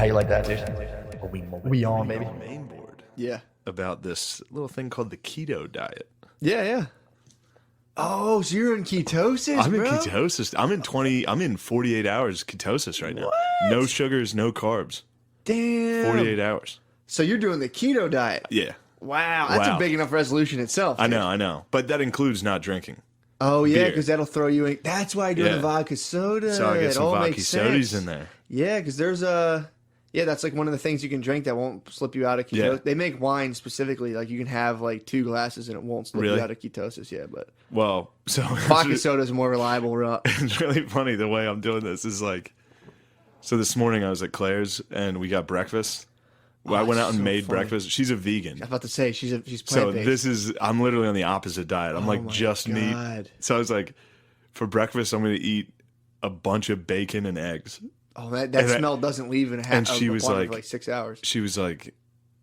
How you like that, dude? We on, baby. Main board Yeah. about this little thing called the keto diet. Yeah, yeah. Oh, so you're in ketosis, I'm bro? in ketosis. I'm in 48 hours ketosis right now. What? No sugars, no carbs. Damn. 48 hours. So you're doing the keto diet. Yeah. Wow. That's Wow. a big enough resolution itself. I dude. know. But that includes not drinking. Oh, yeah, beer. because that'll throw you in. That's why I do Yeah. the vodka soda. So I get It some all vodka makes sodas sense. in there. Yeah, because there's a... Yeah, that's like one of the things you can drink that won't slip you out of ketosis. Yeah. They make wine specifically. Like you can have like 2 glasses and it won't slip Really? you out of ketosis. Yeah, but Well, so vodka soda is more reliable. it's really funny the way I'm doing this is like, so this morning I was at Claire's and we got breakfast. Well, I went out and so made funny. breakfast. She's a vegan. I was about to say she's So plant-based. I'm literally on the opposite diet. I'm like my just meat. God. So I was like, for breakfast, I'm going to eat a bunch of bacon and eggs. Oh, that and I- smell doesn't leave in a half. and she was for like- like 6 hours. She was like,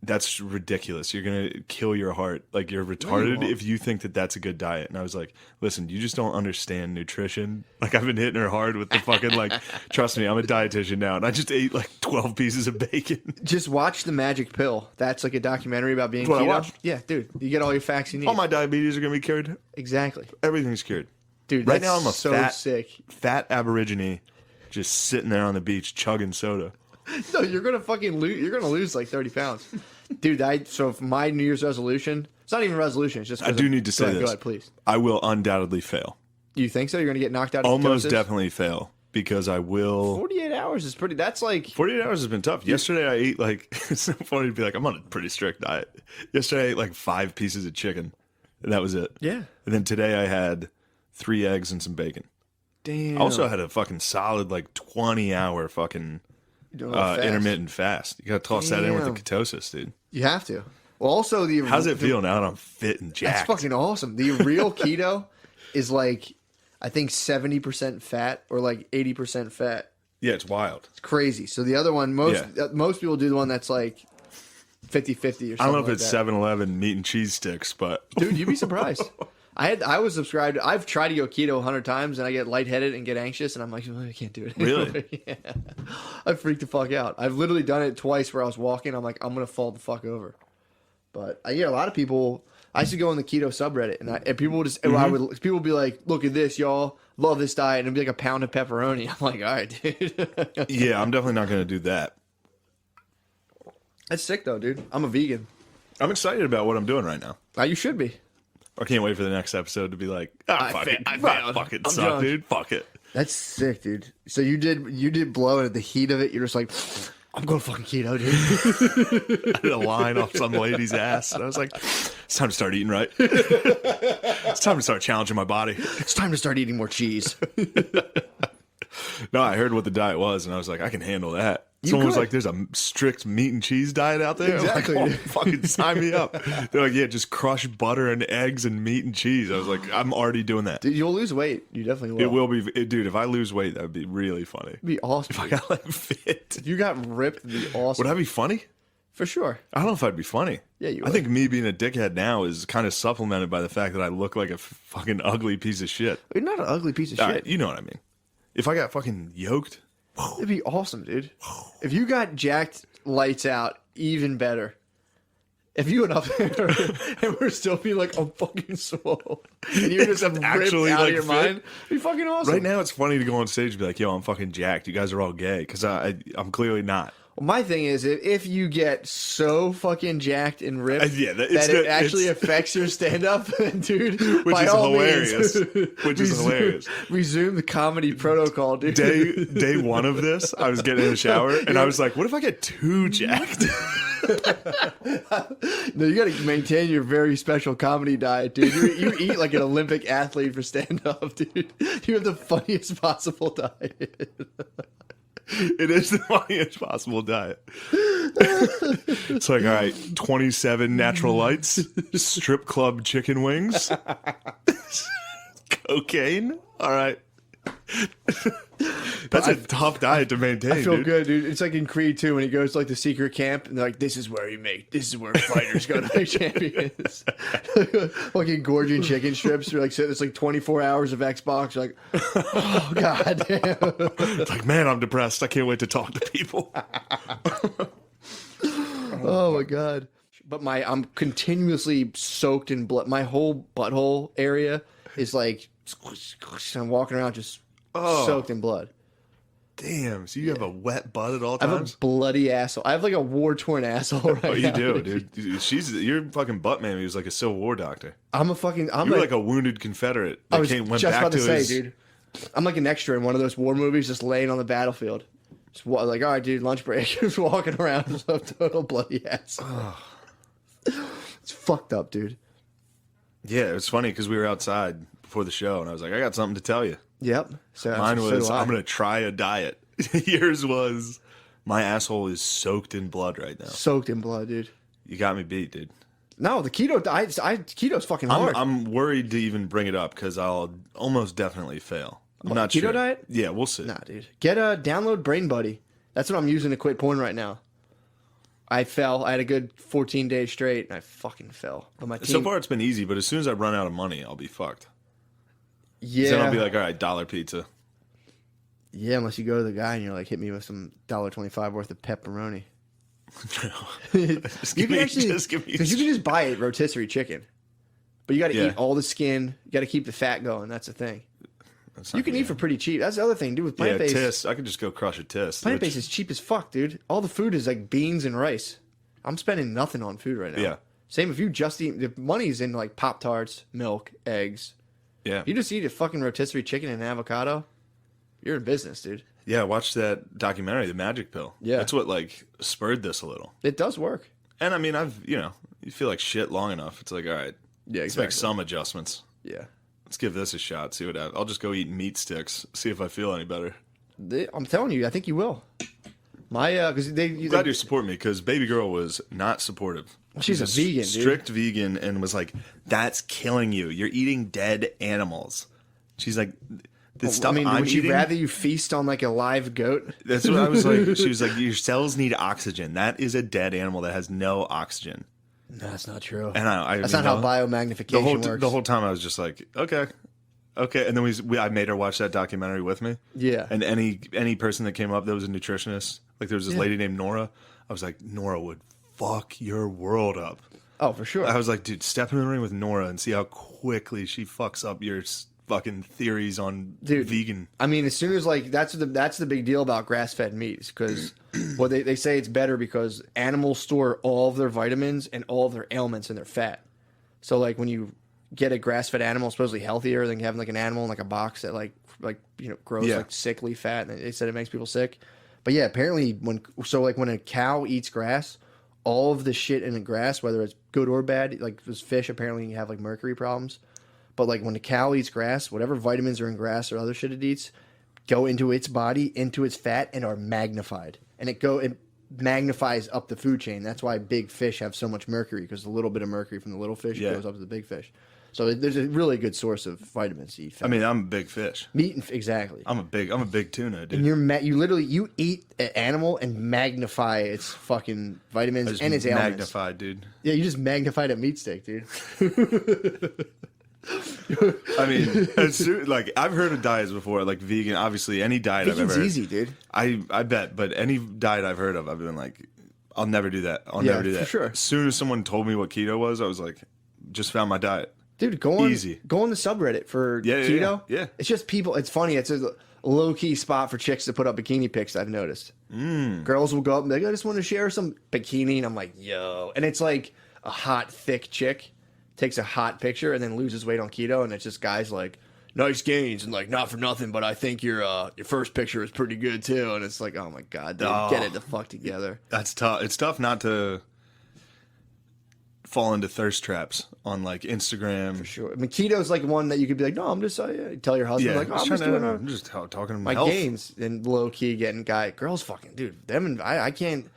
that's ridiculous. You're going to kill your heart. Like, you're retarded won't. if you think that that's a good diet. And I was like, listen, you just don't understand nutrition. Like, I've been hitting her hard with the fucking, like, trust me, I'm a dietitian now. And I just ate like 12 pieces of bacon. Just watch The Magic Pill. That's like a documentary about being That's what I keto. watched. Yeah, dude, you get all your facts you need. All my diabetes are going to be cured. Exactly, Everything's cured. dude. Right That's now, I'm a so fat- sick. Fat Aborigine just sitting there on the beach chugging soda. No, you're gonna fucking lose. You're gonna lose like 30 pounds, dude. So for my New Year's resolution, it's not even a resolution. It's just 'cause I do need to say Go this. ahead, please. I will undoubtedly fail. You think so? You're gonna get knocked out? Of Almost ketosis? definitely fail because I will. 48 hours is pretty. That's like 48 hours has been tough. Yesterday I ate like, it's so funny to be like, I'm on a pretty strict diet. Yesterday I ate like 5 pieces of chicken and that was it. yeah. And then today I had 3 eggs and some bacon. Damn. I also had a fucking solid like 20-hour fucking You're doing a little fast. intermittent fast. You got to toss that in with the Damn. ketosis, dude. You have to. Well, also the How's it feel now that I'm fit and That's jacked? fucking awesome. The real keto is like I think 70% fat or like 80% fat. Yeah, it's wild. It's crazy. So the other one, most people do the one that's like 50-50 or something. I don't know if like it's that. 7-Eleven meat and cheese sticks, but Dude, you'd be surprised. I was subscribed. I've tried to go keto 100 times and I get lightheaded and get anxious and I'm like, I can't do it. Really? Yeah. I freaked the fuck out. I've literally done it twice where I was walking. I'm like, I'm gonna fall the fuck over. But yeah, a lot of people. I used to go on the keto subreddit and people would just people would be like, look at this, y'all. Love this diet, and it'd be like a pound of pepperoni. I'm like, all right, dude. yeah, I'm definitely not going to do that. That's sick though, dude. I'm a vegan. I'm excited about what I'm doing right now. You should be. I can't wait for the next episode to be like, fuck it. I failed. Fuck it, I'm suck, drunk. dude. Fuck it. That's sick, dude. So you did blow it at the heat of it. You're just like, I'm going fucking keto, dude. I did a line off some lady's ass. And I was like, it's time to start eating right. It's time to start challenging my body. It's time to start eating more cheese. No, I heard what the diet was, and I was like, I can handle that. You Someone was could. like, there's a strict meat and cheese diet out there. Exactly. I'm like, oh, fucking sign me up. They're like, yeah, just crush butter and eggs and meat and cheese. I was like, I'm already doing that. Dude, you'll lose weight. You definitely will. It will be, dude, if I lose weight, that would be really funny. It'd be awesome. If I got like fit. If you got ripped, it'd be awesome. Would that be funny? For sure. I don't know if I'd be funny. Yeah, you I would. think me being a dickhead now is kind of supplemented by the fact that I look like a fucking ugly piece of shit. You're not an ugly piece of All shit. right, you know what I mean. If I got fucking yoked, It'd be awesome, dude. If you got jacked lights out, even better. If you went up there and we're still being like, I'm fucking swole, and you just have ripped actually, out like, of your fit. mind, it'd be fucking awesome. right now it's funny to go on stage and be like, yo, I'm fucking jacked. You guys are all gay. Because I'm clearly not. Well, my thing is, if you get so fucking jacked and ripped Yeah, that it's it the- actually it's- affects your stand-up, dude, Which by is all hilarious. means, Which is hilarious. Resume the comedy protocol, dude. Day one of this, I was getting in the shower and I was like, what if I get too jacked? No, you got to maintain your very special comedy diet, dude. You eat like an Olympic athlete for stand-up, dude. You have the funniest possible diet. It is the funniest possible diet. It's like, all right, 27 natural lights, strip club chicken wings, cocaine. All right. That's a tough diet to maintain. I feel dude. good, dude. It's like in Creed 2 when he goes to like the secret camp and they're like, this is where fighters go to make champions. Fucking gorging chicken strips. You're like, it's like 24 hours of Xbox. You're like, oh, god damn. It's like, man, I'm depressed. I can't wait to talk to people. Oh my god. But I'm continuously soaked in blood. My whole butthole area is like, I'm walking around just soaked in blood. Damn. So you have a wet butt at all I have times? a bloody asshole. I have like a war-torn asshole right now. Oh, you do, dude. You're fucking butt man. He was like a Civil War doctor. I'm You're like a wounded Confederate I that was went just back about to say, his. dude. I'm like an extra in one of those war movies, just laying on the battlefield. Just like, all right, dude, lunch break. Just walking around with a total bloody ass. It's fucked up, dude. Yeah, it was funny because we were outside before the show, and I was like, I got something to tell you. Yep. So Mine was, do I. I'm going to try a diet. Yours was, my asshole is soaked in blood right now. Soaked in blood, dude. You got me beat, dude. No, the keto diet, keto's fucking hard. I'm worried to even bring it up because I'll almost definitely fail. I'm not keto sure. diet? Yeah, we'll see. Nah, dude. Download Brain Buddy. That's what I'm using to quit porn right now. I fell. I had a good 14 days straight, and I fucking fell. But my team, So far, it's been easy, but as soon as I run out of money, I'll be fucked. yeah, Then I'll be like, all right, $1 pizza. yeah. Unless you go to the guy and you're like, hit me with some $1.25 worth of pepperoni. Just give me, just give me. Because you can just buy it rotisserie chicken, but you got to Yeah. eat all the skin. You got to keep the fat going. That's the thing. That's You not can good. eat for pretty cheap. That's the other thing, dude. With Yeah, plant-based, tis. I could just go crush a tis. plant-based is cheap as fuck, dude. All the food is like beans and rice. I'm spending nothing on food right now. Yeah. Same if you just eat. The money's in like Pop-Tarts, milk, eggs. Yeah. You just eat a fucking rotisserie chicken and an avocado. You're in business, dude. Yeah, watch that documentary, The Magic Pill. Yeah. That's what, like, spurred this a little. It does work. And, I mean, you feel like shit long enough. It's like, all right, Yeah, let's make some adjustments. Yeah. Let's give this a shot, see what happens. I'll just go eat meat sticks, see if I feel any better. I'm telling you, I think you will. Because I'm glad you're supporting me, because baby girl was not supportive. She's a vegan, dude. Strict vegan, and was like, that's killing you. You're eating dead animals. She's like, the stuff I'm would eating... you rather you feast on like a live goat? That's what I was like. She was like, your cells need oxygen. That is a dead animal that has no oxygen. No, that's not true. And that's not how biomagnification works. The whole time I was just like, okay. And then I made her watch that documentary with me. Yeah. And any person that came up that was a nutritionist, like there was this lady named Nora. I was like, Nora would fuck your world up. Oh, for sure. I was like, dude, step in the ring with Nora and see how quickly she fucks up your fucking theories on vegan. I mean, as soon as like that's the big deal about grass-fed meats, because well, they say it's better because animals store all of their vitamins and all of their ailments in their fat. So like when you get a grass-fed animal, supposedly healthier than having like an animal in like a box that like grows like sickly fat, and they said it makes people sick. But yeah, apparently when a cow eats grass, all of the shit in the grass, whether it's good or bad, like this fish apparently you have like mercury problems. But like when the cow eats grass, whatever vitamins are in grass or other shit it eats, go into its body, into its fat, and are magnified. And it magnifies up the food chain. That's why big fish have so much mercury, because a little bit of mercury from the little fish goes up to the big fish. So there's a really good source of vitamins to eat. Fat. I mean, I'm a big fish. Meat and exactly. I'm a big tuna, dude. And you eat an animal and magnify its fucking vitamins and its ailments. Magnified, dude. Yeah, you just magnified a meat steak, dude. I mean, like I've heard of diets before, like vegan. Obviously, any diet I've ever heard. Vegan's easy, dude. I bet, but any diet I've heard of, I've been like, I'll never do that. I'll never do that. For sure. As soon as someone told me what keto was, I was like, just found my diet. Dude, go on the subreddit for keto. Yeah. It's just people. It's funny. It's a low-key spot for chicks to put up bikini pics, I've noticed. Girls will go up and be like, I just want to share some bikini. And I'm like, yo. And it's like a hot, thick chick takes a hot picture and then loses weight on keto. And it's just guys like, nice gains. And like, not for nothing, but I think your first picture is pretty good too. And it's like, oh my God, dude, get it the fuck together. That's tough. It's tough not to fall into thirst traps on like Instagram. For sure. I mean, keto's like one that you could be like, no, I'm just tell your husband like, oh, I'm just talking to my health. gains, and low key getting girls fucking dude. Them and I can't.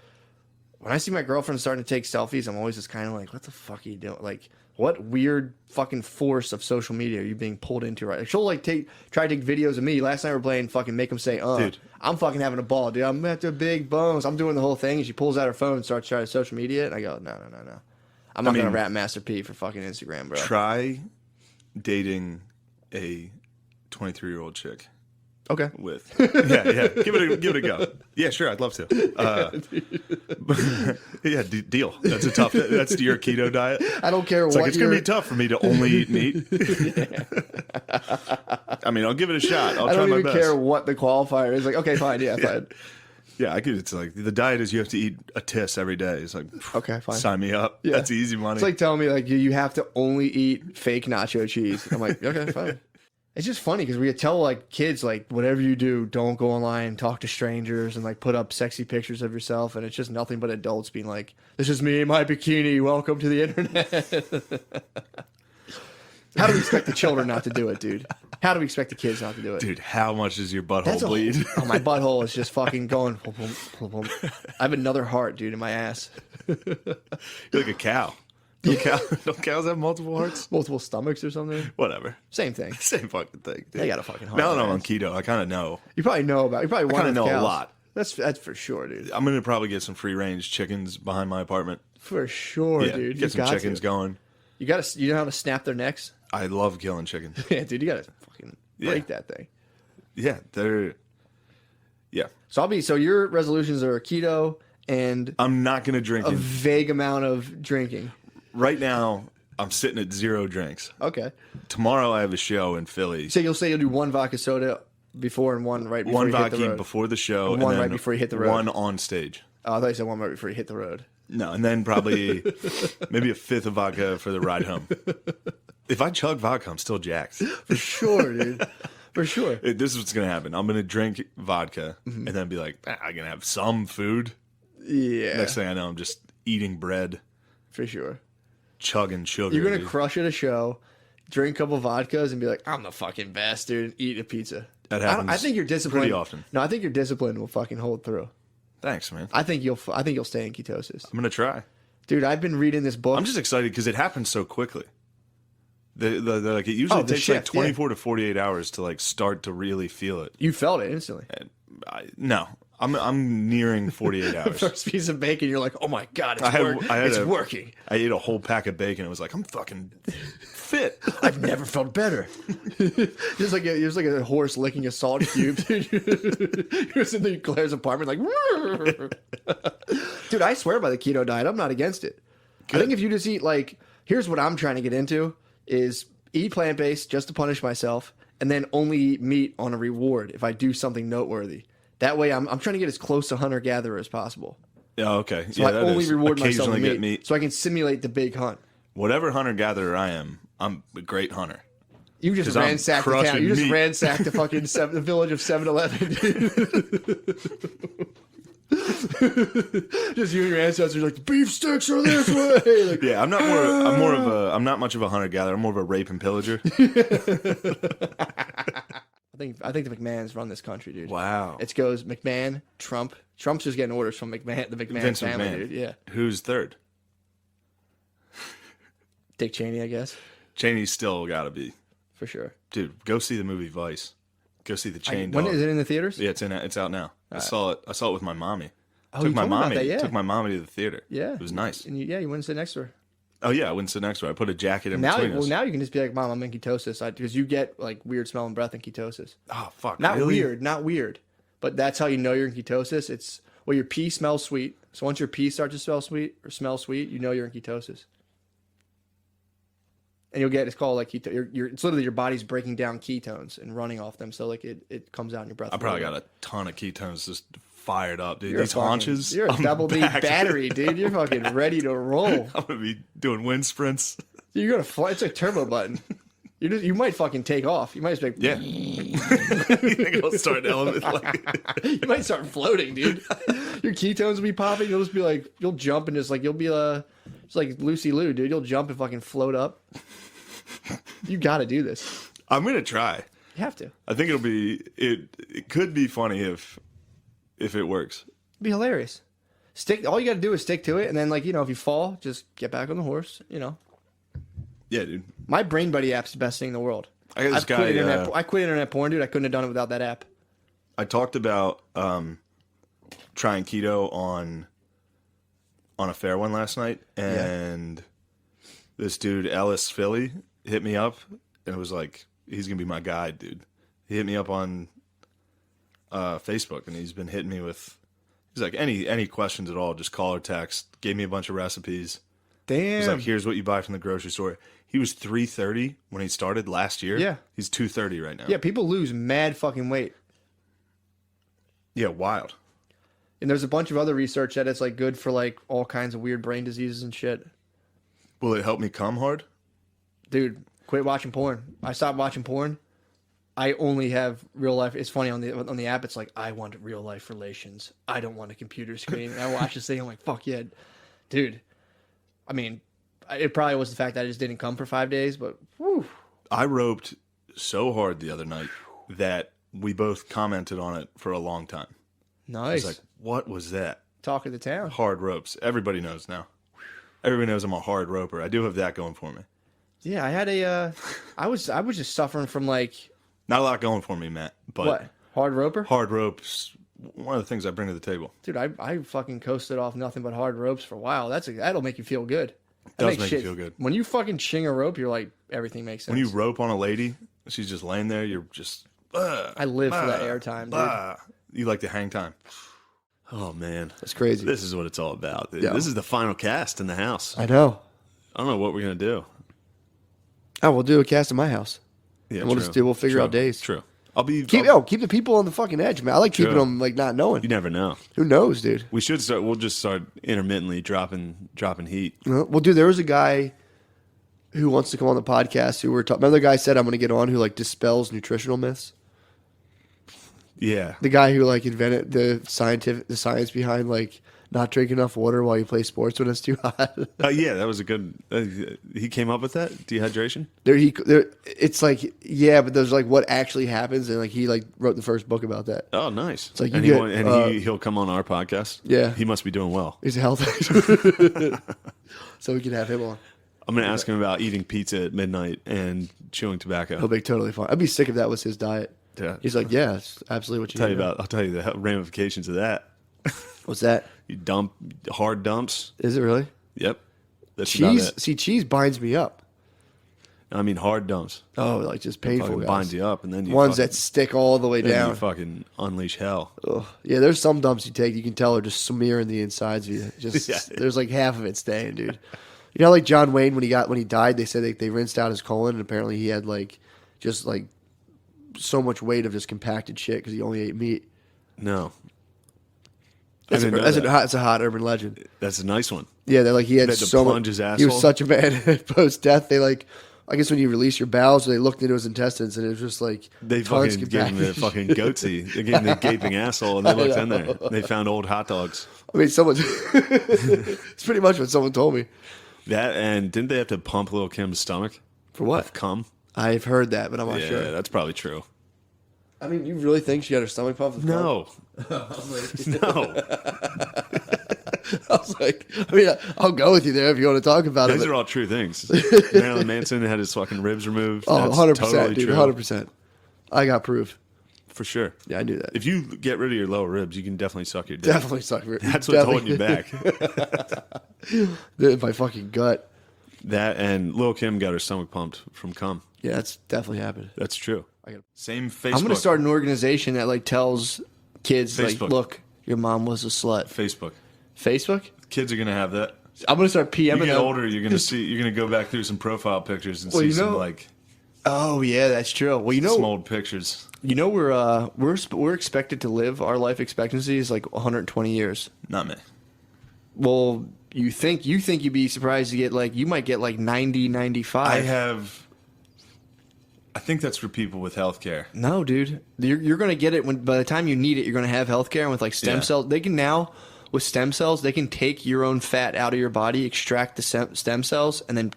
when I see my girlfriend starting to take selfies, I'm always just kind of like, what the fuck are you doing? Like, what weird fucking force of social media are you being pulled into right? Like, she'll like try to take videos of me. Last night we were playing fucking Make 'Em Say, Dude. I'm fucking having a ball, dude. I'm after big bones. I'm doing the whole thing. And she pulls out her phone and starts trying to social media. And I go, no. I'm not going to rap Master P for fucking Instagram, bro. Try dating a 23-year-old chick. Okay. With yeah, give it a go. Yeah, sure, I'd love to. Yeah, deal. That's your keto diet. I don't care It's what like it's gonna be tough for me to only eat meat. I mean, I'll give it a shot. I'll I try don't my even best. care what the qualifier is. Like, okay, fine, yeah, fine. Yeah, I could. It's like the diet is you have to eat a tiss every day. It's like, okay, fine. Sign me up. Yeah. That's easy money. It's like telling me like you have to only eat fake nacho cheese. I'm like, okay, fine. It's just funny because we tell like kids like whatever you do, don't go online and talk to strangers and like put up sexy pictures of yourself, and it's just nothing but adults being like, "This is me in my bikini. Welcome to the internet." How do we expect the children not to do it, dude? How do we expect the kids not to do it? Dude, how much does your butthole bleed? Oh, my butthole is just fucking going. I have another heart, dude, in my ass. You're like a cow. Don't cows have multiple hearts? Multiple stomachs or something? Whatever. Same thing. Same fucking thing. Dude. They got a fucking heart. Now that I'm in on their ass. keto, I kind of know. You probably know about. You probably I kind of know cows. a lot. That's for sure, dude. I'm gonna probably get some free range chickens behind my apartment. For sure, Yeah, dude. get some got chickens to. going. You gotta. You know how to snap their necks? I love killing chickens. Yeah, dude. You gotta fucking break that thing. Yeah, they're. Yeah, So So your resolutions are keto and I'm not gonna drink. a vague amount of drinking. Right now, I'm sitting at 0 drinks. Okay. Tomorrow, I have a show in Philly. So you'll say you'll do one vodka soda before and one right before One you hit the vodka road. before the show, And one right before you hit the road. One on stage. Oh, I thought you said one right before you hit the road. No, and then probably maybe a fifth of vodka for the ride home. If I chug vodka, I'm still jacked. For sure, dude. For sure. This is what's gonna happen. I'm gonna drink vodka and then be like, I'm gonna have some food. Yeah. Next thing I know, I'm just eating bread, For sure. chugging sugar. You're gonna dude. crush at a show, drink a couple vodkas, and be like, "I'm the fucking best, dude." And eat a pizza. That happens. I think your discipline pretty often. No, I think your discipline will fucking hold through. Thanks, man. I think you'll stay in ketosis, I'm gonna try. dude. I've been reading this book. I'm just excited because it happens so quickly. Like it usually the takes shift, like 24 to 48 hours to like start to really feel it. You felt it instantly. And no, I'm nearing 48 hours. First piece of bacon, you're like, "Oh my god, I had it's a- working." I ate a whole pack of bacon. It was like I'm fucking fit. I've never felt better. Just like a horse licking a salt cube. You're sitting in Claire's apartment, like, dude. I swear by the keto diet. I'm not against it. I think if you just eat like, here's what I'm trying to get into is eat plant based just to punish myself, and then only eat meat on a reward if I do something noteworthy. That way, I'm trying to get as close to hunter gatherer as possible. Yeah, okay. So yeah, I that only is. reward myself Occasionally with get meat. so I can simulate the big hunt. Whatever hunter gatherer I am, I'm a great hunter. You just 'Cause I'm ransacked the town. crushing You just meat. ransacked the fucking the village of 7-Eleven. Just you and your ancestors are like, the beef sticks are this way. Like, Yeah, I'm not much of a hunter gatherer. I'm more of a rape and pillager. I think the McMahons run this country, dude. Wow. It goes McMahon, Trump. Trump's just getting orders from the McMahon Vince family, McMahon. dude. Yeah. Who's third? Dick Cheney, I guess, Cheney's still got to be. for sure. Dude, go see the movie Vice. Go see the Chain When Dog. is it in the theaters? Yeah, it's out now. I saw it with my mommy. Oh, you told me about that, yeah. Took my mommy to the theater. Yeah. It was nice. And you went and sit next to her. Oh yeah, I went and sit next to her. I put a jacket in Now, between us. now you can just be like, "Mom, I'm in ketosis," because you get like weird smelling breath in ketosis. Oh fuck. Not really? not weird, but that's how you know you're in ketosis. It's your pee smells sweet. So once your pee starts to smell sweet, you know you're in ketosis. And it's called like keto. It's literally your body's breaking down ketones and running off them, so like it comes out in your breath. I probably got a ton of ketones just fired up, dude. You're These haunches. You're a I'm double D back. battery, dude. You're fucking ready to roll. I'm gonna be doing wind sprints. You're gonna fly. It's a turbo button. You might fucking take off. You might just be like, Yeah. You think I'll start an element like you might start floating, dude. Your ketones will be popping. You'll just be like, you'll jump and just like you'll be just like Lucy Liu, dude. You'll jump and fucking float up. You got to do this. I'm gonna try. You have to. I think it could be funny if it works. It'd be hilarious. All you got to do is stick to it, and then like if you fall, just get back on the horse. Yeah, dude. My Brain Buddy app's the best thing in the world. I got this guy. I quit internet porn, dude. I couldn't have done it without that app. I talked about trying keto on a fair one last night, and this dude Ellis Philly hit me up, and it was like, he's gonna be my guide, dude. He hit me up on Facebook, and he's been hitting me with. He's like, any questions at all, just call or text. Gave me a bunch of recipes. Damn. He's like, here's what you buy from the grocery store. He was 330 when he started last year. Yeah. He's 230 right now. Yeah, people lose mad fucking weight. Yeah, wild. And there's a bunch of other research that it's like good for like all kinds of weird brain diseases and shit. Will it help me come hard? Dude, quit watching porn. I stopped watching porn. I only have real life. It's funny on the app. It's like, I want real life relations. I don't want a computer screen. And I watch this thing. I'm like, fuck yeah, dude. I mean, it probably was the fact that I just didn't come for 5 days, but whew. I roped so hard the other night that we both commented on it for a long time. Nice. I was like, what was that? Talk of the town. Hard ropes. Everybody knows now. Everybody knows I'm a hard roper. I do have that going for me. Yeah, I had I was just suffering from like. Not a lot going for me, Matt. But What? Hard roper? hard ropes, one of the things I bring to the table. Dude, I fucking coasted off nothing but hard ropes for a while. That'll make you feel good. Does make you feel good. When you fucking ching a rope, you're like, everything makes sense. When you rope on a lady, she's just laying there, you're just... I live for that airtime, dude. You like the hang time. Oh, man. That's crazy. This is what it's all about. Yeah. This is the final cast in the house. I know. I don't know what we're going to do. Oh, we'll do a cast in my house. Yeah, And we'll figure out days. True. I'll be... Keep the people on the fucking edge, man. I like keeping them like not knowing. You never know. Who knows, dude? We'll just start intermittently dropping heat. Well, dude, there was a guy who wants to come on the podcast who we're talking. Remember the guy said I'm going to get on who like dispels nutritional myths? Yeah. The guy who like invented the science behind like not drinking enough water while you play sports when it's too hot. Yeah, that was a good... he came up with that? Dehydration? It's like, yeah, but there's like what actually happens, and like he like wrote the first book about that. Oh, nice. It's like he'll come on our podcast? Yeah. He must be doing well. He's a health so we can have him on. I'm going to ask him about eating pizza at midnight and chewing tobacco. He'll be totally fine. I'd be sick if that was his diet. Yeah. He's like, yeah, it's absolutely what you I'll tell you the ramifications of that. What's that? You dump hard dumps. Is it really? Yep. That's about Cheese. it. See, cheese binds me up. I mean, hard dumps. Oh, like just It painful fucking guys. binds you up, and then you Ones fucking, that stick all the way then down. you fucking unleash hell. Ugh. Yeah, there's some dumps you take. You can tell are just smearing the insides of you. Just Yeah. There's like half of it staying, dude. You know, like John Wayne when he died, they said they rinsed out his colon, and apparently he had like just like so much weight of just compacted shit because he only ate meat. No. That's That's a hot urban legend. That's a nice one. Yeah, they're like he had Had to so plunge much. his He asshole? was such a bad post death. They like, I guess when you release your bowels, they looked into his intestines and it was just like They tons fucking gave him the fucking goatsy. They gave him the gaping asshole, and they looked in there. They found old hot dogs. I mean, it's pretty much what someone told me. That, and didn't they have to pump little Kim's stomach? For what? With cum? I've heard that, but I'm not Yeah, sure. that's probably true. I mean, you really think she had her stomach pumped? with No. No. I was like, I mean, I'll go with you there if you want to talk about it. Those but- are all true things. Marilyn Manson had his fucking ribs removed. Oh, That's 100%, totally dude, true. 100%. I got proof. For sure. Yeah, I knew that. If you get rid of your lower ribs, you can definitely suck your dick. Definitely suck. That's what's holding you back. My fucking gut. That and Lil' Kim got her stomach pumped from cum. Yeah, that's definitely happened. That's true. Same Facebook. I'm going to start an organization that like tells kids like, Facebook. look, your mom was a slut. Facebook. Facebook? Kids are gonna have that. I'm going to start PMing You get them. older, you're gonna go back through some profile pictures and Well, see you know- some like Oh yeah, that's true. Well, some old pictures. we're expected to live. Our life expectancy is like 120 years. Not me. Well, you think you'd be surprised to get like you might get like 90, 95. I think that's for people with health care. No, dude, you're gonna get it when by the time you need it, you're gonna have healthcare and with like stem Yeah. cells. They can now with stem cells, they can take your own fat out of your body, extract the stem cells, and then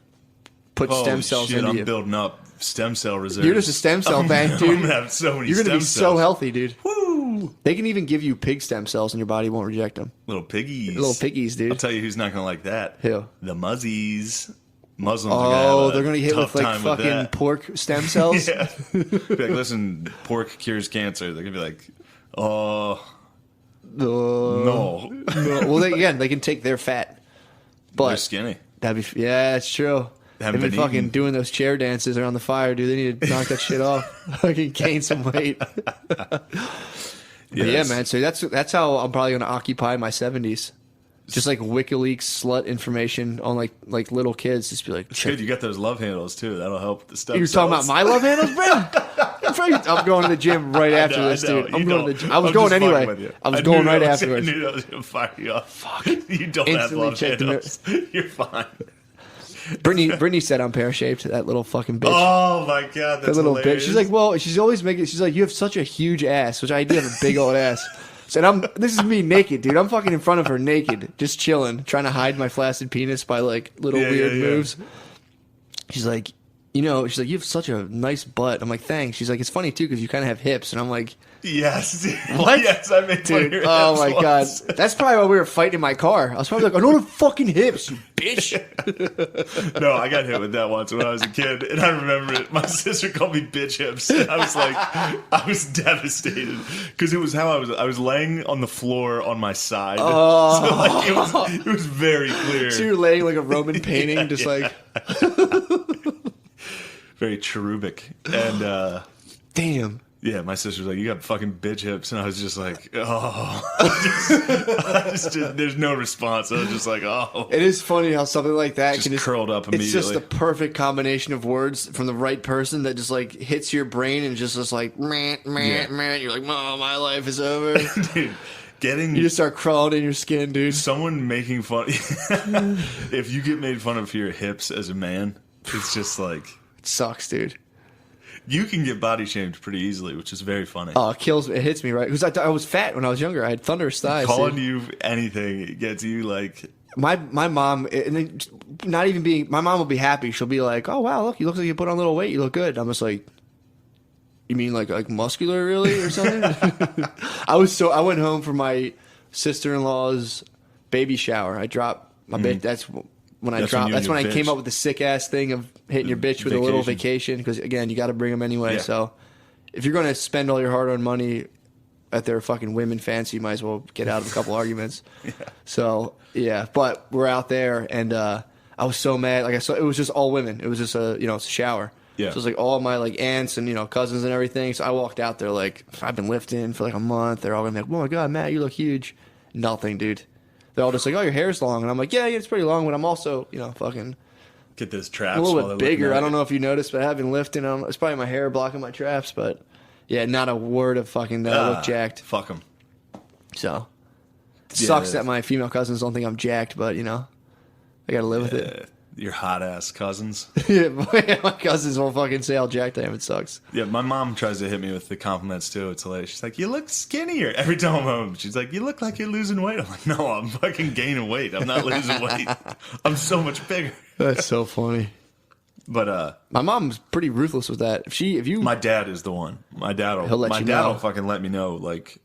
put stem cells shit, into I'm you. building up stem cell reserves. You're just a stem cell bank, I'm dude. gonna have so many You're gonna stem be so cells. healthy, dude. Woo! They can even give you pig stem cells and your body won't reject them. Little piggies. Little piggies, dude. I'll tell you who's not going to like that. Who? The Muzzies. Muslims are Oh, going to they're gonna get hit tough with like time with fucking that. pork stem cells. Yeah. Be like, listen, pork cures cancer. They're going to be like, oh, no. No. Well, they can take their fat, but They're skinny. that'd be it's true. Haven't They've been been fucking eating. doing those chair dances around the fire, dude. They need to knock that shit off. Fucking gain some weight. But yeah, man. So that's how I'm probably gonna occupy my 70s. Just like WikiLeaks slut information on like little kids. Just be like, It's good. You got those love handles, too. That'll help with the stuff. you're talking about my love handles, bro? I'm going to the gym right after this, dude. I'm going to the gym. I was going anyway. I was going right afterwards. I knew that was going to fire you up. Fuck. You don't have Instantly love check the handles. You're fine. Brittany said I'm pear-shaped, that little fucking bitch. Oh, my God. That's That little hilarious. bitch. She's like, well, she's always making. She's like, you have such a huge ass, which I do have a big old ass. So this is me naked, dude. I'm fucking in front of her naked, just chilling, trying to hide my flaccid penis by like little weird moves. She's like, she's like, you have such a nice butt. I'm like, thanks. She's like, it's funny too because you kind of have hips, and I'm like, Yes. What? Yes, I made fun of dude, your oh hips my once. god, that's probably why we were fighting in my car. I was probably like, I don't have fucking hips, you bitch. No, I got hit with that once when I was a kid, and I remember it. My sister called me bitch hips. And I was like, I was devastated because it was how I was laying on the floor on my side. Oh. So like it was very clear. So you're laying like a Roman painting, just like, Very cherubic. And damn. yeah, my sister was like, you got fucking bitch hips. And I was just like, I just there's no response. I was just like, oh. It is funny how something like that Just can curled up It's just immediately. the perfect combination of words from the right person that just like hits your brain and just like, man. You're like, oh, my life is over. Dude, getting You just start crawling in your skin, dude. someone making fun. If you get made fun of for your hips as a man, it's just like, It sucks, dude. you can get body shamed pretty easily, which is very funny. Oh, it kills me. It hits me right because I was fat when I was younger. I had thunderous thighs. Calling dude. you anything it gets you like, My mom, and then not even being, my mom will be happy. She'll be like, "Oh wow, look, you look like you put on a little weight. You look good." I'm just like, "You mean like muscular, really, or something?" I went home for my sister-in-law's baby shower. I dropped my bitch. That's when I That's dropped. when you That's and when I your came bitch. up with the sick ass thing of hitting your bitch with a little vacation because again, you got to bring them anyway. Yeah. So if you're going to spend all your hard-earned money at their fucking women fancy, you might as well get out of a couple arguments. So yeah, but we're out there, and I was so mad. Like I saw, it was just all women. It was just it's a shower. Yeah. So it was like all my like aunts and cousins and everything. So I walked out there like I've been lifting for like a month. They're all gonna be like, "Oh my god, Matt, you look huge." Nothing, dude. They're all just like, "Oh, your hair's long," and I'm like, "Yeah, it's pretty long," but I'm also fucking get those traps. a little while bit they're looking bigger. at I don't it. know if you noticed, but I've been lifting. It's probably my hair blocking my traps, but yeah, not a word of fucking that I look jacked. Fuck them. So it Yeah, sucks it that is. my female cousins don't think I'm jacked, but I gotta live with it. Your hot ass cousins. Yeah, my cousins won't fucking say how jacked I am. It sucks. Yeah, my mom tries to hit me with the compliments too. It's hilarious. She's like, "You look skinnier." Every time I'm home, she's like, "You look like you're losing weight." I'm like, "No, I'm fucking gaining weight. I'm not losing weight. I'm so much bigger." That's so funny. But My mom's pretty ruthless with that. If you my dad is the one. My dad He'll let my you dad know. will fucking let me know. Like,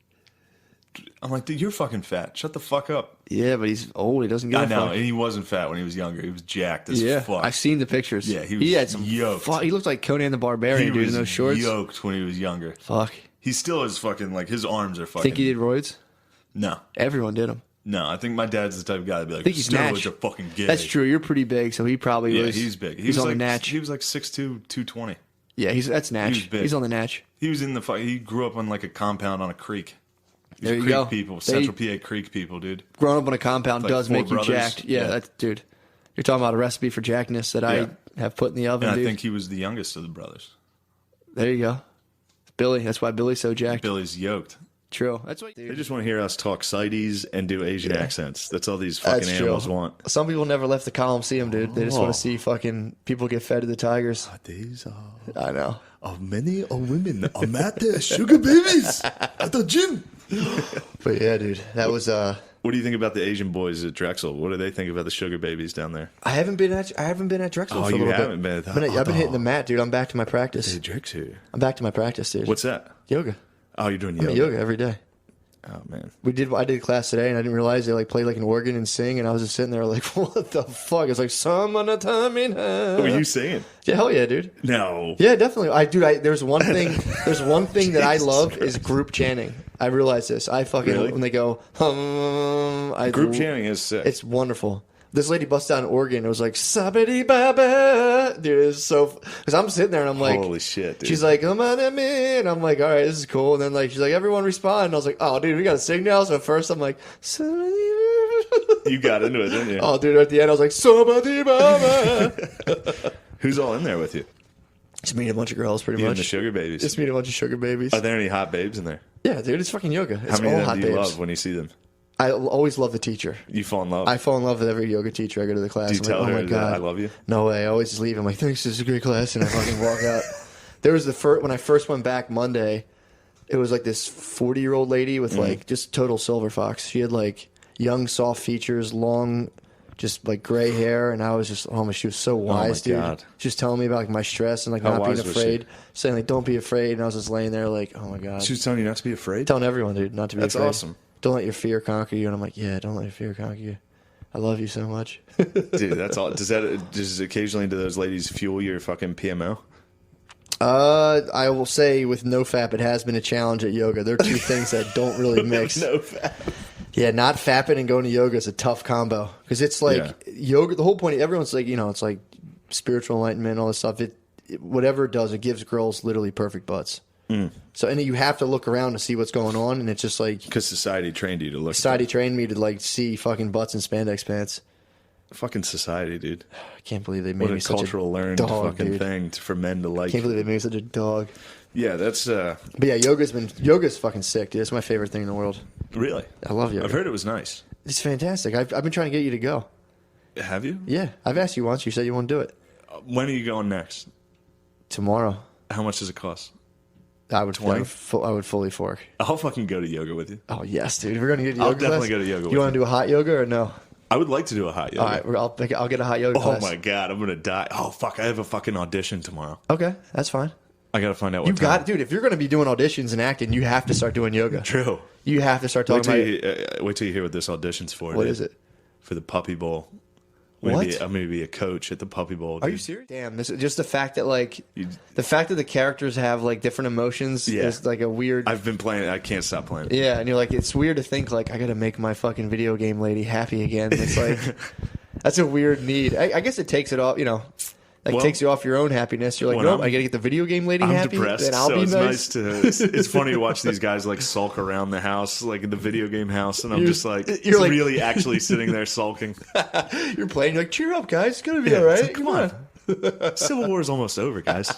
I'm like, "Dude, you're fucking fat. Shut the fuck up." yeah, but he's old. He doesn't get I a know, fuck. and he wasn't fat when he was younger. He was jacked as Yeah, fuck. I've seen the pictures. Yeah, he was had some yoked. He looked like Conan the Barbarian, he dude, was in those shorts. yoked when he was younger. Fuck. He still is fucking like his arms are fucking. Think he did roids? No, Everyone did them. no. I think my dad's the type of guy to be like, I think he's steroids natch. are fucking gay. That's true. You're pretty big, so he probably Yeah, was. he's big. He's on like, the natch. He was like 6'2", 220. Yeah, that's natch. was big. He's on the natch. He was in the he grew up on like a compound on a creek. These There you creek go. people, They- Central PA creek people, dude. Growing up on a compound Like does 4 make you brothers. jacked. Yeah, Yeah. that's dude. You're talking about a recipe for jackness that Yeah. I have put in the oven, And I dude. think he was the youngest of the brothers. There you go. Billy. That's why Billy's so jacked. Billy's yoked. True. That's what. They just want to hear us talk CITES and do Asian accents. That's all these fucking That's animals true. want. Some people never left the column see them, dude. They just want to see fucking people get fed to the tigers. These I know. are many women. I'm at the sugar babies at the gym. But yeah, dude, that was. What do you think about the Asian boys at Drexel? What do they think about the sugar babies down there? I haven't been at Drexel Oh, for a you little haven't bit. been. I've been hitting the mat, dude. I'm back to my practice. Hey, Drexel. I'm back to my practice, dude. What's that? Yoga? Oh, you're doing I mean, yoga every day. Oh man. I did a class today, and I didn't realize they like play like an organ and sing, and I was just sitting there like, what the fuck? It's like summertime in hell. Were you singing? Yeah, hell yeah, dude. No. Yeah, definitely. There's one thing that I love is group chanting. I realize this. I fucking Really? when they go Group chanting is sick. It's wonderful. This lady busted out an organ. It was like sabidi baba, dude. It's so because I'm sitting there and I'm like, holy shit, dude. She's like, come on at me, and I'm like, all right, this is cool. And then like she's like, everyone respond. And I was like, oh, dude, we got to sing now. So at first I'm like, You got into it, didn't you? oh, dude. At the end I was like, sabidi baba. Who's all in there with you? Just meet a bunch of girls, pretty You much. and the sugar babies. Just meet a bunch of sugar babies. Are there any hot babes in there? Yeah, dude, it's fucking yoga. It's How many all of them hot do you babes. love when you see them? I always love the teacher. You fall in love. I fall in love with every yoga teacher I go to the class. Do you I'm tell like, her oh my God. that I love you? No way. I always just leave. I'm like, thanks, this is a great class, and I fucking walk out. There was when I first went back Monday, it was like this 40-year-old lady with like just total silver fox. She had like young, soft features, long, just like gray hair, and I was just, she was so wise, dude. God. She was telling me about like my stress and like How not being wise was afraid, she? saying like, don't be afraid, and I was just laying there like, oh my God. She was telling you not to be afraid? Telling everyone, dude, not to be That's afraid. awesome. Don't let your fear conquer you. And I'm like, yeah, don't let your fear conquer you. I love you so much. Dude, that's all. Does occasionally do those ladies fuel your fucking PMO? I will say with no fap, it has been a challenge at yoga. There are two things that don't really mix. No fat. Yeah, not fapping and going to yoga is a tough combo because it's like yoga. The whole point, everyone's like, it's like spiritual enlightenment, all this stuff. Whatever it does, it gives girls literally perfect butts. So, and you have to look around to see what's going on, and it's just like Because society trained you to look. society trained me to like see fucking butts and spandex pants. Fucking society, dude. I can't believe they made What me a such cultural a learned dog, fucking dude. thing for men to like. Can't believe they made me such a dog. Yeah, that's But yeah, yoga's fucking sick, dude. It's my favorite thing in the world. really. I love yoga. I've heard it was nice. It's fantastic. I've been trying to get you to go. Have you? Yeah, I've asked you once. You said you won't do it. When are you going next? Tomorrow, How much does it cost? I would 20? I would fully fork. I'll fucking go to yoga with you. Oh yes, dude. We're gonna get yoga. I'll definitely class. go to yoga with You want to do a hot yoga or no? I would like to do a hot yoga. All right, I'll get a hot yoga Oh class. my god, I'm gonna die. Oh fuck, I have a fucking audition tomorrow. Okay, that's fine. I gotta find out what You time. got, dude. If you're gonna be doing auditions and acting, you have to start doing yoga. True. You have to start Wait talking till, about. wait till you hear what this audition's for. What dude. is it? For the Puppy Bowl. What? I'm gonna be a coach at the Puppy Bowl. Are dude. you serious? Damn, this is just the fact that like You- the fact that the characters have like different emotions Yeah. is like a weird. I've been playing. I can't stop playing. Yeah, and you're like, it's weird to think like I gotta make my fucking video game lady happy again. It's like that's a weird need. I guess it takes it off, like Well, takes you off your own happiness. You're like, when nope, I'm- I gotta get the video game lady I'm happy. depressed, Then I'll so be it's nice. nice to. It's funny to watch these guys like sulk around the house, like in the video game house, and I'm just like, you're like- really actually sitting there sulking. You're playing. You're like, cheer up, guys. It's gonna be Yeah, all it's right. like, Come come on. Civil War is almost over, guys.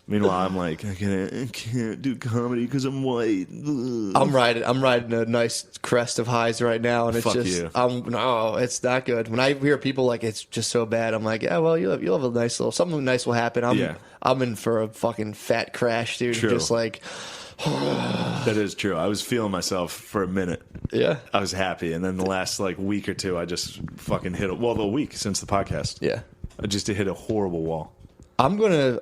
Meanwhile, I'm like, I can't do comedy because I'm white. Ugh. I'm riding a nice crest of highs right now, and it's Fuck just, you. no, it's not good. When I hear people like it's just so bad, I'm like, yeah, well, you'll have a nice little something nice will happen. I'm in for a fucking fat crash, dude. True. Just like, That is true. I was feeling myself for a minute. yeah, I was happy, and then the last like week or two, I just fucking hit the week since the podcast. yeah. I just hit a horrible wall. I'm gonna,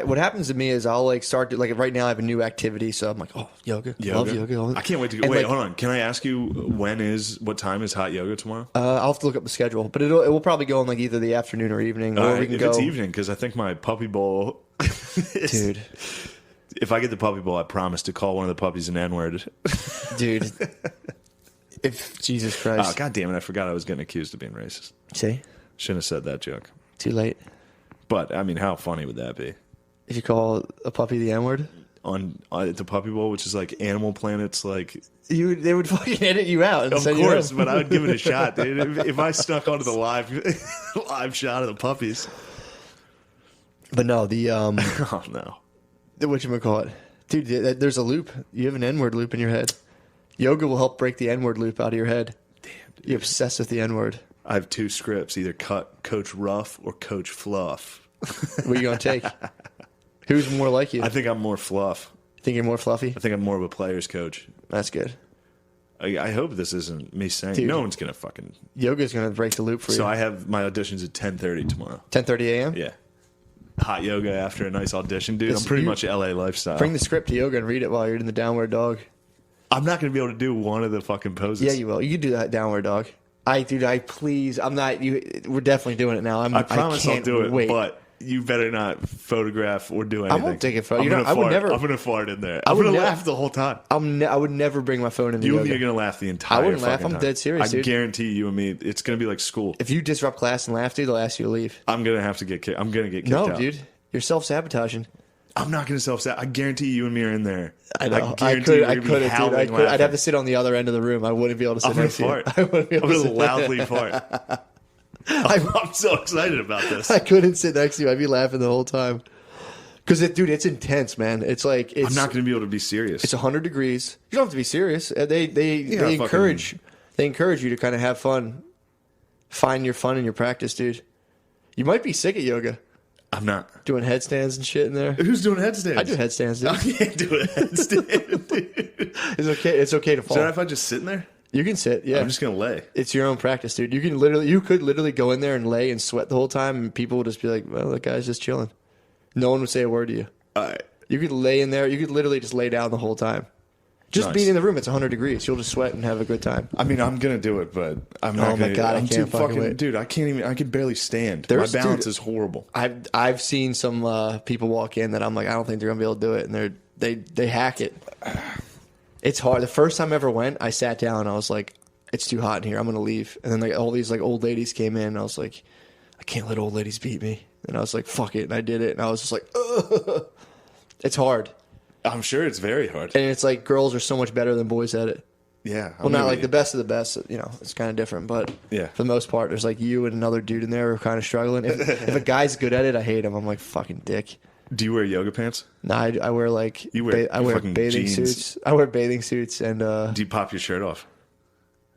what happens to me is I'll like start to, like right now I have a new activity, so I'm like, oh, yoga. Love yoga. I can't wait to go. And, Wait, like, hold on. Can I ask you what time is hot yoga tomorrow? I'll have to look up the schedule, but it will probably go in like either the afternoon or evening, or All right, we can if go. it's evening, because I think my puppy bowl. Dude, If I get the puppy bowl, I promise to call one of the puppies an N-word. dude. If Jesus Oh, Christ, God damn it. I forgot I was getting accused of being racist. see, Shouldn't have said that joke. too late. But, I mean, how funny would that be? If you call a puppy the N word. On at the Puppy Bowl, which is like Animal Planet's like... They would fucking edit you out. And Of send you course, home. but I would give it a shot, dude. If I stuck onto the live shot of the puppies. But no, the Oh, no. whatchamacallit. Dude, there's a loop. You have an N-word loop in your head. Yoga will help break the N-word loop out of your head. Damn, dude. You're obsessed with the N-word. I have two scripts, either Coach Ruff or Coach Fluff. What are you going to take? Who's more like you? I think I'm more fluff. Think you're more fluffy? I think I'm more of a player's coach. That's good. I hope this isn't me saying Dude. no one's gonna fucking. Yoga's going to break the loop for So you. I have my auditions at 10:30 tomorrow. 10:30 a.m.? Yeah, hot yoga after a nice audition, dude. This- I'm pretty you- much LA lifestyle. Bring the script to yoga and read it while you're in the downward dog. I'm not going to be able to do one of the fucking poses. Yeah, you will. You can do that downward dog. Please. I'm not. We're definitely doing it now. I promise I'll can't do it, wait. but you better not photograph or do anything. won't take a photo. I'm You know, gonna I would fart. never- I'm going to fart in there. I I'm would going to ne- laugh the whole time. I would never bring my phone in the You and yoga. me are going to laugh the entire I wouldn't laugh. fucking I'm time. dead serious, I dude. guarantee you and me, it's going to be like school. If you disrupt class and laugh, dude, they'll ask you to leave. I'm going to have to get kicked. I'm going to get kicked No, out. dude. You're self-sabotaging. I'm not going to self-sabotage. I guarantee you and me are in there. I know. guarantee I we're couldn't, gonna be dude. howling I'd laughing. have to sit on the other end of the room. I wouldn't be able to sit I'm going next to to you. fart. I wouldn't be I'm able to going to sit loudly fart. I'm so excited about this. I couldn't sit next to you. I'd be laughing the whole time. Because, dude, it's intense, man. It's like I'm not going to be able to be serious. It's 100 degrees. You don't have to be serious. They fucking- encourage you to kind of have fun, find your fun in your practice, dude. You might be sick at yoga, I'm not. doing headstands and shit in there. Who's doing headstands? I do headstands, dude. I can't do a headstand, dude. It's okay. It's okay to fall. So if I just sit in there, You can sit. Yeah, I'm just going to lay. it's your own practice, dude. You could literally go in there and lay and sweat the whole time, and people would just be like, "Well, that guy's just chilling." No one would say a word to you. All right. You could lay in there. You could literally just lay down the whole time. Just Nice. being in the room, it's 100 degrees. You'll just sweat and have a good time. I mean, I'm gonna do it, but I'm not. Oh my gonna, God, I I'm can't too fucking wait. dude. I can't even. I can barely stand. There's- My balance dude, is horrible. I've seen some people walk in that I'm like, I don't think they're gonna be able to do it, and they hack it. It's hard. The first time I ever went, I sat down. I was like, it's too hot in here. I'm gonna leave. And then like all these like old ladies came in. And I was like, I can't let old ladies beat me. And I was like, fuck it. And I did it. And I was just like, ugh. It's hard. I'm sure it's very hard. And it's like girls are so much better than boys at it. Yeah. Well, not like the best of the best. You know, it's kind of different. But Yeah. for the most part, there's like you and another dude in there who are kind of struggling. If a guy's good at it, I hate him. I'm like, fucking dick. Do you wear yoga pants? No, I wear like You wear I wear fucking bathing jeans. suits. I wear bathing suits and Do you pop your shirt off?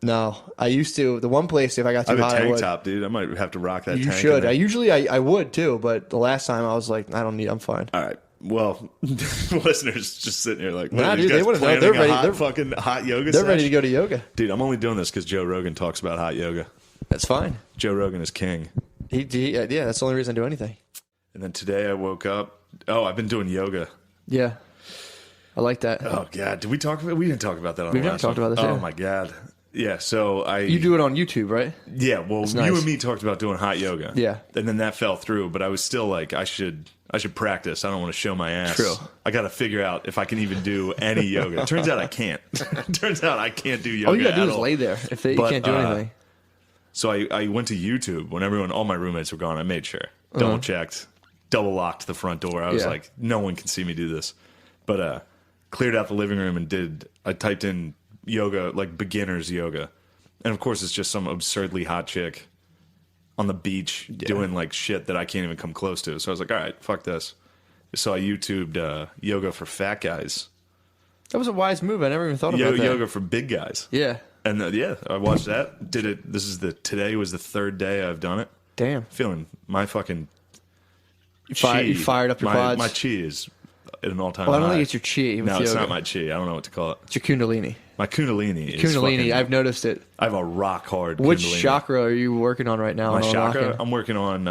no, I used to. The one place if I got I too have a hot, I tank would. top, dude. I might have to rock that. You tank in should. there. I would too, but the last time I was like, I don't need. I'm fine. All right. Well, listeners just sitting here like, what, Nah, are these dude, they guys wanna know. planning They're a ready- hot they're- fucking hot yoga They're ready to sesh? go to yoga. Dude, I'm only doing this because Joe Rogan talks about hot yoga. That's fine. Joe Rogan is king. Yeah, that's the only reason I do anything. And then today I woke up. Oh, I've been doing yoga. Yeah, I like that. Oh God, did we talk about? We didn't talk about that. On We've the never last talked one. about this, Oh yeah. my God. Yeah. So You do it on YouTube, right? Yeah. Well, That's you nice. and me talked about doing hot yoga. Yeah. And then that fell through, but I was still like, I should practice. I don't want to show my ass. True. I got to figure out if I can even do any yoga. Turns out I can't. Turns out I can't do yoga. All you gotta do at is all. lay there. If you But, can't do anything. So I went to YouTube when all my roommates were gone. I made sure, double checked, double locked the front door. I was Yeah. like, no one can see me do this. But cleared out the living room and I typed in yoga, like beginners yoga, and of course it's just some absurdly hot chick on the beach doing like shit that I can't even come close to. So I was like, all right, fuck this. So I YouTubed yoga for fat guys, That was a wise move. I never even thought about that. yoga for big guys. Yeah. And yeah, I watched that. Did it. Today was the third day I've done it. Damn. Feeling my fucking You chi. fired up your quads. My chi is at an all-time Well, I don't high. think it's your chi. With No, it's yoga. not my chi. I don't know what to call it. It's your kundalini. My kundalini is Kundalini. fucking- I've noticed it. I have a rock hard Which kundalini. chakra are you working on right now? My on chakra? unlocking? I'm working on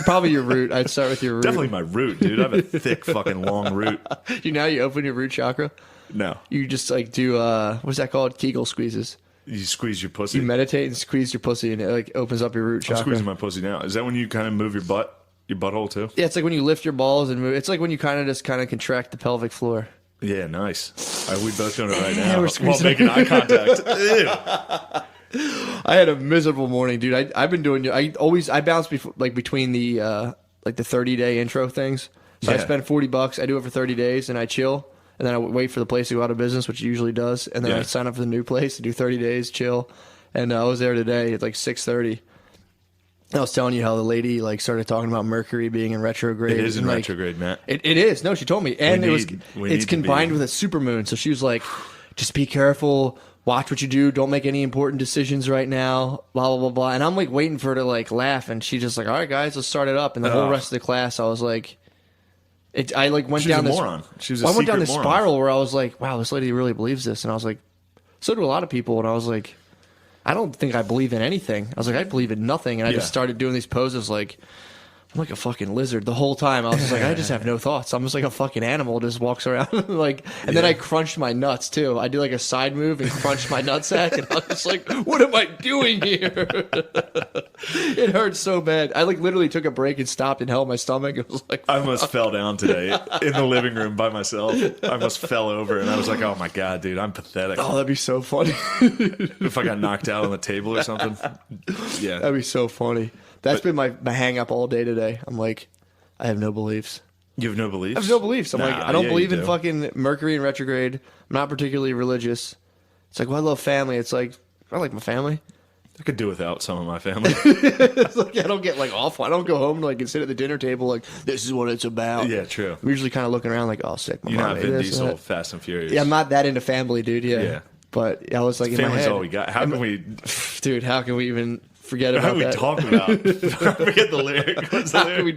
Probably your root. I'd start with your root. definitely my root, dude. I have a thick fucking long root. You know, you open your root chakra. No. You just like do what's that called? Kegel squeezes. You squeeze your pussy. You meditate and squeeze your pussy, and it like opens up your root I'm chakra. squeezing my pussy now. Is that when you kind of move your butthole too? Yeah, it's like when you lift your balls and move. It's like when you kind of contract the pelvic floor. Yeah, nice. All right, we both doing it right Yeah, now we're while squeezing making eye contact. Ew. I had a miserable morning, dude. I've been doing. I bounce between the like the 30-day intro things. So I Yeah. spend $40. I do it for 30 days, and I chill. And then I wait for the place to go out of business, which it usually does. And then I Yeah. sign up for the new place to do 30 days, chill. And I was there today at like 6:30. I was telling you how the lady like started talking about Mercury being in retrograde. It is in and, like, retrograde, Matt. It is. No, she told me. And We it's need to combined be- with a supermoon. So she was like, just be careful. Watch what you do. Don't make any important decisions right now. Blah, blah, blah, blah. And I'm like waiting for her to like laugh. And she just like, all right, guys, let's start it up. And the whole Ugh. rest of the class, I was like, I like went She was down a this. moron. She was a I went down secret this moron. spiral where I was like, wow, this lady really believes this. And I was like, so do a lot of people. And I was like, I don't think I believe in anything. I was like, I believe in nothing. And I Yeah. just started doing these poses like, I'm like a fucking lizard the whole time. I was just like, I just have no thoughts. I'm just like a fucking animal, just walks around like. And then I crunched my nuts too. I do like a side move and crunched my nutsack, and I was just like, what am I doing here? It hurt so bad. I like literally took a break and stopped and held my stomach. It was like, I almost fell down today in the living room by myself. I almost fell over, and I was like, oh my God, dude, I'm pathetic. oh, that'd be so funny. If I got knocked out on the table or something. Yeah. That'd be so funny. That's been my hang up all day today. I'm like, I have no beliefs. You have no beliefs? I have no beliefs. I'm like, I don't believe in do. fucking Mercury in retrograde. I'm not particularly religious. It's like, well, I love family. It's like, I like my family. I could do without some of my family. It's like, I don't get like awful. I don't go home and like and sit at the dinner table like, this is what it's about. Yeah, true. I'm usually kind of looking around like, oh, sick. My You're mom not ate Vin this and Diesel, that. Fast and Furious. Yeah, I'm not that into family, dude. Yeah. Yeah. But I was like, in my Family's head, all we got. How can we... dude, how can we even forget How about can we that? talk about? I forget the lyric. What's the How lyric? can we